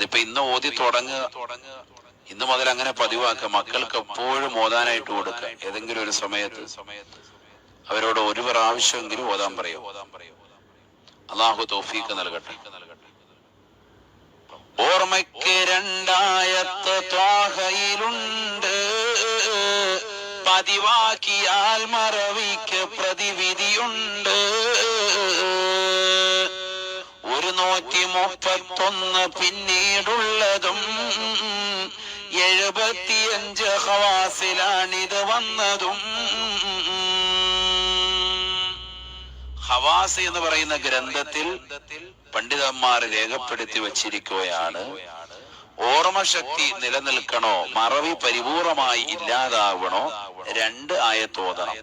ഇനിയിപ്പോ ഇന്ന് ഓതി തുടങ്ങുക, ഇന്ന് മുതൽ അങ്ങനെ പതിവാക്കുക. മക്കൾക്ക് എപ്പോഴും ഓതാനായിട്ട് കൊടുക്കുക. ഏതെങ്കിലും ഒരു സമയത്ത് അവരോട് ഒരു പ്രാവശ്യമെങ്കിലും ഓതാൻ പറയും. അള്ളാഹു തൗഫീഖ് നൽകട്ടെ. ഓർമ്മയ്ക്ക് രണ്ടായത്ത് ത്വാഹയിലുണ്ട്, പതിവാക്കിയാൽ മറവിക്ക് പ്രതിവിധിയുണ്ട്. 131 പിന്നീടുള്ളതും 75 ഖവാസിലാണിത് വന്നതും. ഖവാസ് എന്ന് പറയുന്ന ഗ്രന്ഥത്തിൽ പണ്ഡിതന്മാർ രേഖപ്പെടുത്തി വച്ചിരിക്കുകയാണ്, ഓർമ്മശക്തി നിലനിൽക്കണോ, മറവി പരിപൂർണമായി ഇല്ലാതാവണോ, 2 ആയത്ത് ഓതണം.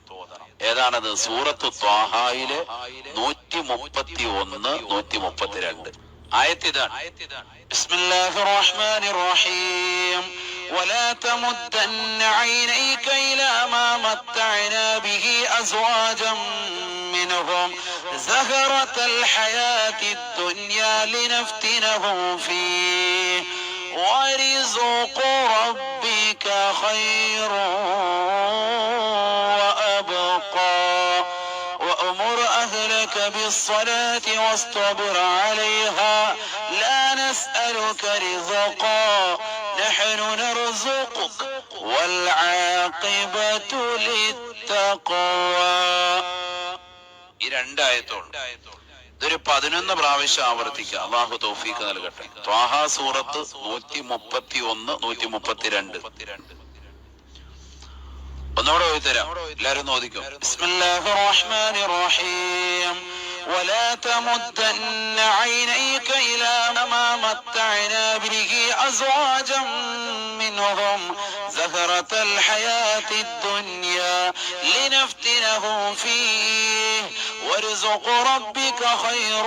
ഏതാണത്? സൂറത്ത് ത്വാഹയിലെ 131, 132 ആയത്ത് ഇതാണ്. ബിസ്മില്ലാഹിർ റഹ്മാനിർ റഹീം. ولا تمدن عينيك إلى ما متعنا به أزواجا منهم زهرة الحياة الدنيا لنفتنهم فيه ورزق ربك خير وأبقى وأمر أهلك بالصلاة واصطبر عليها لا نسألك رزقا نحن نرزقك والعاقبة للتقوى. ഈ 2 ആയത്തുണ്ട്. ഇതൊരു 11 പ്രാവശ്യം ആവർത്തിക്കുക. അള്ളാഹു തൗഫീഖ് നൽകട്ടെ. ത്വാഹ സൂറത്ത് 131, 132. ഒന്നുകൂടെ ഓതിത്തരാം, എല്ലാവരും ഓദിക്കും. ബിസ്മില്ലാഹിർ റഹ്മാനിർ റഹീം. ولا تمدن عينيك إلى ما متعنا به أزواجا منهم زهرة الحياة الدنيا لنفتنهم فيه ورزق ربك خير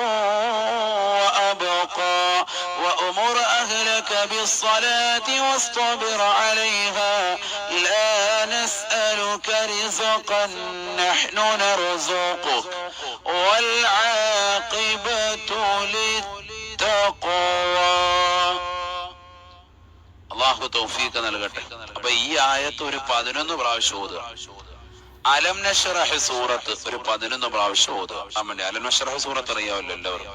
وأبقى وأمر أهلك بالصلاة واصطبر عليها لا نسألك رزقا نحن نرزقك والعاقبة للتقوى. അള്ളാഹു തൗഫീഖ് നൽകട്ടെ. അപ്പൊ ഈ ആയത്ത് ഒരു 11 പ്രാവശ്യം ഓതുക. അലം നശ്റഹ് സൂറത്ത് ഒരു 11 പ്രാവശ്യം ഓതുക. അലം നശ്റഹ് സൂറത്ത് അറിയാമല്ലോ എല്ലാവരും.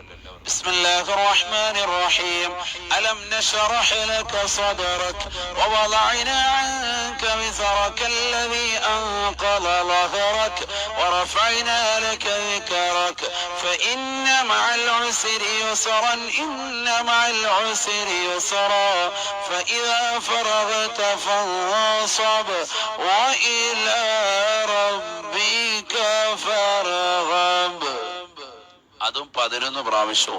ബിസ്മില്ലാഹിർ റഹ്മാനിർ റഹീം. അലം നശ്റഹ് ലക സദറക വവളഅനാ അൻക വിസ്റക الذي أنقض ظهرك ورفعنا لك ذكرك فإن مع العسر يسرا إن مع العسر يسرا فإذا فرغت فانصب وإلى ربك فارغب. അതും 11 പ്രാവശ്യം.